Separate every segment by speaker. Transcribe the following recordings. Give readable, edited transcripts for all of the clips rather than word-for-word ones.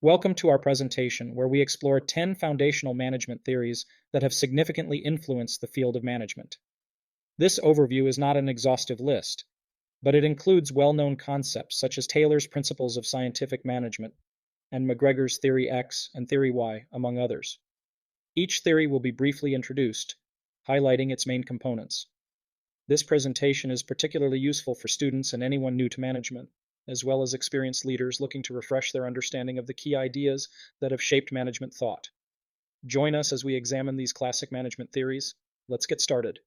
Speaker 1: Welcome to our presentation, where we explore 10 foundational management theories that have significantly influenced the field of management. This overview is not an exhaustive list, but it includes well-known concepts such as Taylor's principles of scientific management and McGregor's Theory X and Theory Y, among others. Each theory will be briefly introduced, highlighting its main components. This presentation is particularly useful for students and anyone new to management, as well as experienced leaders looking to refresh their understanding of the key ideas that have shaped management thought. Join us as we examine these classic management theories. Let's get started.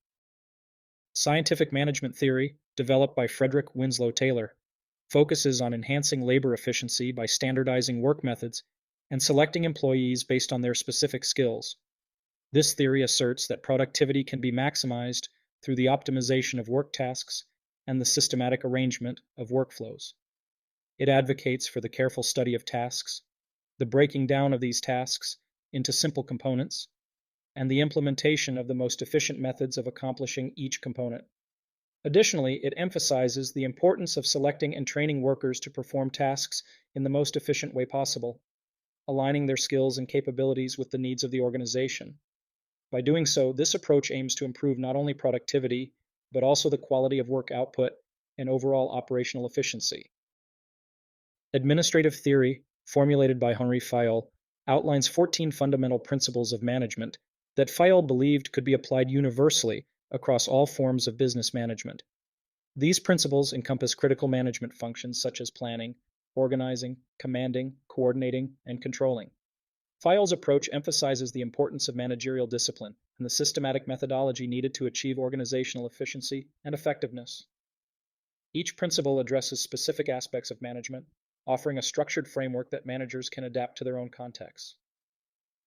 Speaker 1: Scientific management theory, developed by Frederick Winslow Taylor, focuses on enhancing labor efficiency by standardizing work methods and selecting employees based on their specific skills. This theory asserts that productivity can be maximized through the optimization of work tasks and the systematic arrangement of workflows. It advocates for the careful study of tasks, the breaking down of these tasks into simple components, and the implementation of the most efficient methods of accomplishing each component. Additionally, it emphasizes the importance of selecting and training workers to perform tasks in the most efficient way possible, aligning their skills and capabilities with the needs of the organization. By doing so, this approach aims to improve not only productivity, but also the quality of work output and overall operational efficiency. Administrative theory, formulated by Henri Fayol, outlines 14 fundamental principles of management that Fayol believed could be applied universally across all forms of business management. These principles encompass critical management functions such as planning, organizing, commanding, coordinating, and controlling. Fayol's approach emphasizes the importance of managerial discipline and the systematic methodology needed to achieve organizational efficiency and effectiveness. Each principle addresses specific aspects of management, offering a structured framework that managers can adapt to their own contexts.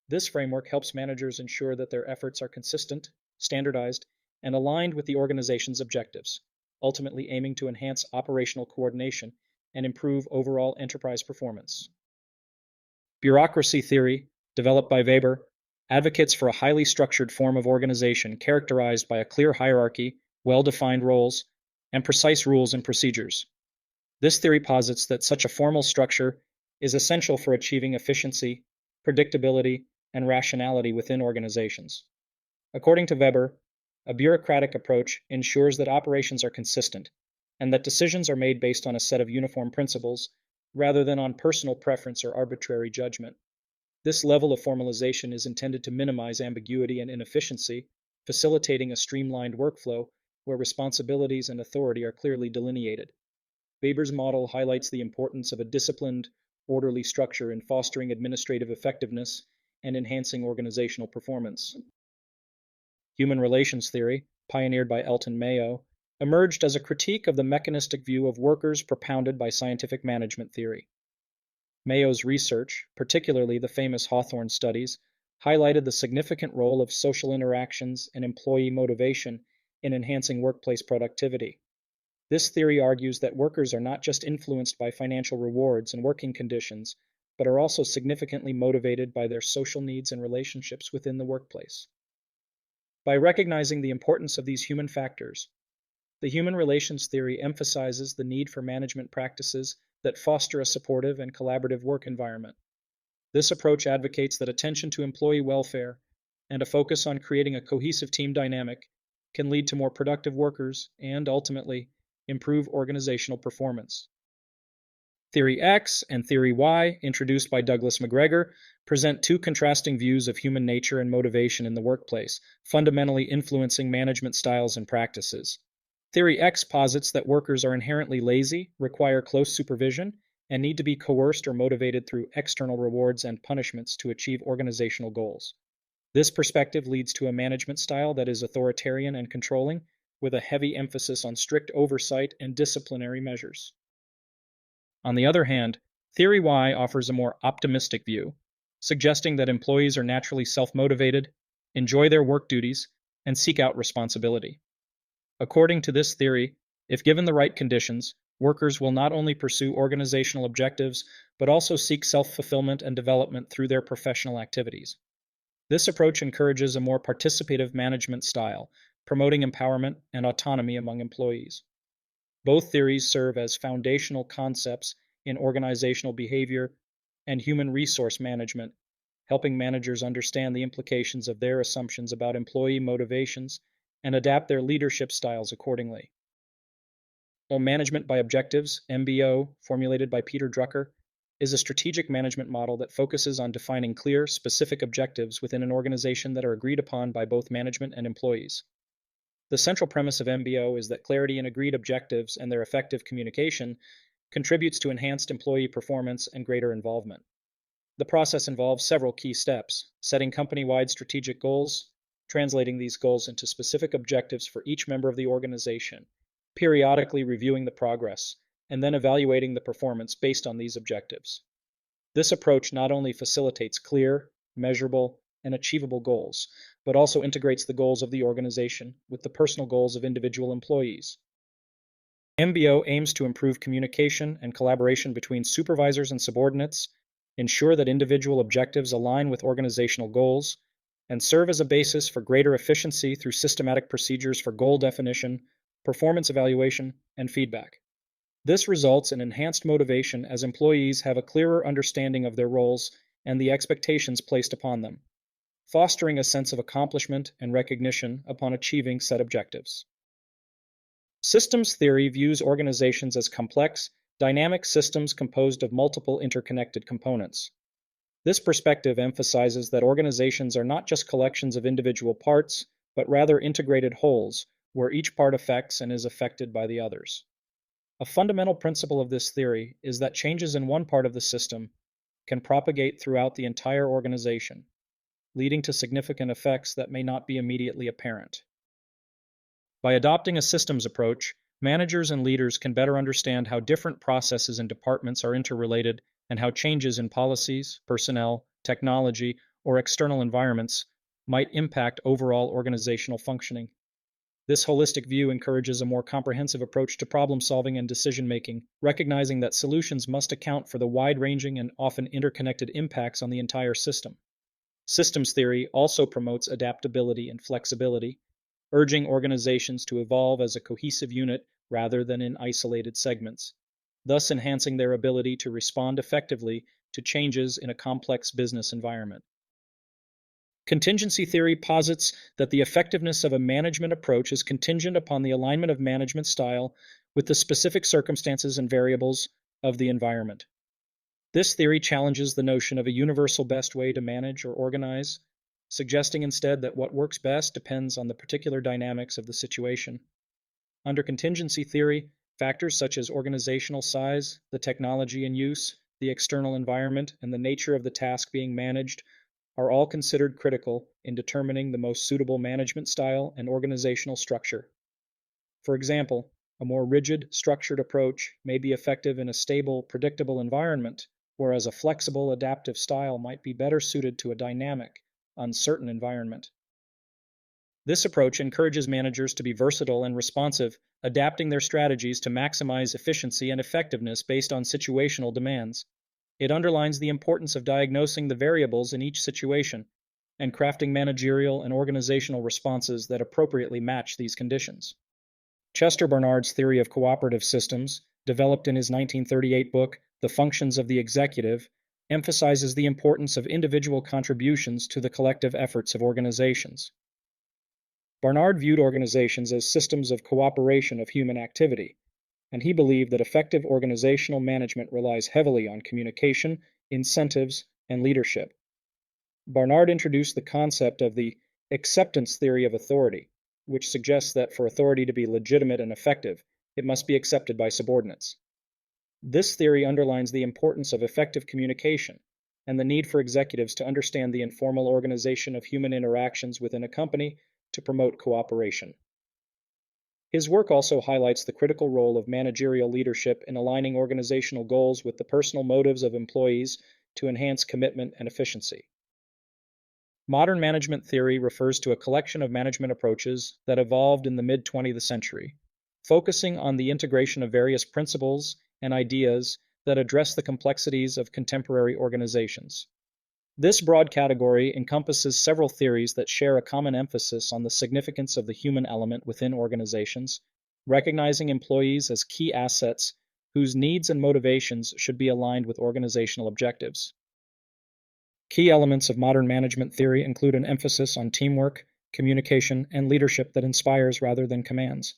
Speaker 1: This framework helps managers ensure that their efforts are consistent, standardized, and aligned with the organization's objectives, ultimately aiming to enhance operational coordination and improve overall enterprise performance. Bureaucracy theory, developed by Weber, advocates for a highly structured form of organization characterized by a clear hierarchy, well-defined roles, and precise rules and procedures. This theory posits that such a formal structure is essential for achieving efficiency, predictability, and rationality within organizations. According to Weber, a bureaucratic approach ensures that operations are consistent and that decisions are made based on a set of uniform principles rather than on personal preference or arbitrary judgment. This level of formalization is intended to minimize ambiguity and inefficiency, facilitating a streamlined workflow where responsibilities and authority are clearly delineated. Weber's model highlights the importance of a disciplined, orderly structure in fostering administrative effectiveness and enhancing organizational performance. Human relations theory, pioneered by Elton Mayo, emerged as a critique of the mechanistic view of workers propounded by scientific management theory. Mayo's research, particularly the famous Hawthorne studies, highlighted the significant role of social interactions and employee motivation in enhancing workplace productivity. This theory argues that workers are not just influenced by financial rewards and working conditions, but are also significantly motivated by their social needs and relationships within the workplace. By recognizing the importance of these human factors, the human relations theory emphasizes the need for management practices that foster a supportive and collaborative work environment. This approach advocates that attention to employee welfare and a focus on creating a cohesive team dynamic can lead to more productive workers and, ultimately, improve organizational performance. Theory X and Theory Y, introduced by Douglas McGregor, present two contrasting views of human nature and motivation in the workplace, fundamentally influencing management styles and practices. Theory X posits that workers are inherently lazy, require close supervision, and need to be coerced or motivated through external rewards and punishments to achieve organizational goals. This perspective leads to a management style that is authoritarian and controlling, with a heavy emphasis on strict oversight and disciplinary measures. On the other hand, Theory Y offers a more optimistic view, suggesting that employees are naturally self-motivated, enjoy their work duties, and seek out responsibility. According to this theory, if given the right conditions, workers will not only pursue organizational objectives, but also seek self-fulfillment and development through their professional activities. This approach encourages a more participative management style, promoting empowerment and autonomy among employees. Both theories serve as foundational concepts in organizational behavior and human resource management, helping managers understand the implications of their assumptions about employee motivations and adapt their leadership styles accordingly. Management by Objectives, MBO, formulated by Peter Drucker, is a strategic management model that focuses on defining clear, specific objectives within an organization that are agreed upon by both management and employees. The central premise of MBO is that clarity in agreed objectives and their effective communication contributes to enhanced employee performance and greater involvement. The process involves several key steps: setting company-wide strategic goals, translating these goals into specific objectives for each member of the organization, periodically reviewing the progress, and then evaluating the performance based on these objectives. This approach not only facilitates clear, measurable, and achievable goals, but also integrates the goals of the organization with the personal goals of individual employees. MBO aims to improve communication and collaboration between supervisors and subordinates, ensure that individual objectives align with organizational goals, and serve as a basis for greater efficiency through systematic procedures for goal definition, performance evaluation, and feedback. This results in enhanced motivation as employees have a clearer understanding of their roles and the expectations placed upon them, fostering a sense of accomplishment and recognition upon achieving set objectives. Systems theory views organizations as complex, dynamic systems composed of multiple interconnected components. This perspective emphasizes that organizations are not just collections of individual parts, but rather integrated wholes, where each part affects and is affected by the others. A fundamental principle of this theory is that changes in one part of the system can propagate throughout the entire organization, leading to significant effects that may not be immediately apparent. By adopting a systems approach, managers and leaders can better understand how different processes and departments are interrelated and how changes in policies, personnel, technology, or external environments might impact overall organizational functioning. This holistic view encourages a more comprehensive approach to problem-solving and decision-making, recognizing that solutions must account for the wide-ranging and often interconnected impacts on the entire system. Systems theory also promotes adaptability and flexibility, urging organizations to evolve as a cohesive unit rather than in isolated segments, thus enhancing their ability to respond effectively to changes in a complex business environment. Contingency theory posits that the effectiveness of a management approach is contingent upon the alignment of management style with the specific circumstances and variables of the environment. This theory challenges the notion of a universal best way to manage or organize, suggesting instead that what works best depends on the particular dynamics of the situation. Under contingency theory, factors such as organizational size, the technology in use, the external environment, and the nature of the task being managed are all considered critical in determining the most suitable management style and organizational structure. For example, a more rigid, structured approach may be effective in a stable, predictable environment, whereas a flexible, adaptive style might be better suited to a dynamic, uncertain environment. This approach encourages managers to be versatile and responsive, adapting their strategies to maximize efficiency and effectiveness based on situational demands. It underlines the importance of diagnosing the variables in each situation and crafting managerial and organizational responses that appropriately match these conditions. Chester Barnard's theory of cooperative systems, developed in his 1938 book, The Functions of the Executive, emphasizes the importance of individual contributions to the collective efforts of organizations. Barnard viewed organizations as systems of cooperation of human activity, and he believed that effective organizational management relies heavily on communication, incentives, and leadership. Barnard introduced the concept of the acceptance theory of authority, which suggests that for authority to be legitimate and effective, it must be accepted by subordinates. This theory underlines the importance of effective communication and the need for executives to understand the informal organization of human interactions within a company to promote cooperation. His work also highlights the critical role of managerial leadership in aligning organizational goals with the personal motives of employees to enhance commitment and efficiency. Modern management theory refers to a collection of management approaches that evolved in the mid-20th century, focusing on the integration of various principles and ideas that address the complexities of contemporary organizations. This broad category encompasses several theories that share a common emphasis on the significance of the human element within organizations, recognizing employees as key assets whose needs and motivations should be aligned with organizational objectives. Key elements of modern management theory include an emphasis on teamwork, communication, and leadership that inspires rather than commands.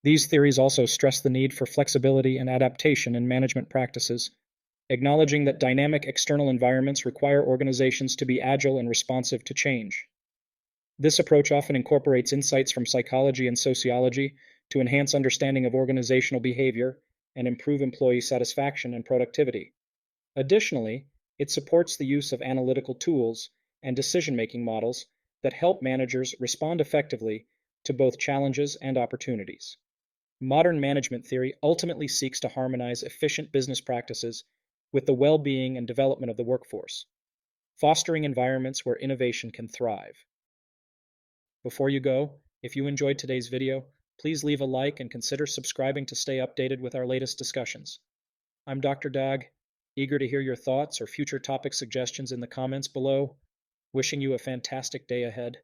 Speaker 1: These theories also stress the need for flexibility and adaptation in management practices, acknowledging that dynamic external environments require organizations to be agile and responsive to change. This approach often incorporates insights from psychology and sociology to enhance understanding of organizational behavior and improve employee satisfaction and productivity. Additionally, it supports the use of analytical tools and decision-making models that help managers respond effectively to both challenges and opportunities. Modern management theory ultimately seeks to harmonize efficient business practices with the well-being and development of the workforce, fostering environments where innovation can thrive. Before you go, if you enjoyed today's video, please leave a like and consider subscribing to stay updated with our latest discussions. I'm Dr. Dag, eager to hear your thoughts or future topic suggestions in the comments below. Wishing you a fantastic day ahead.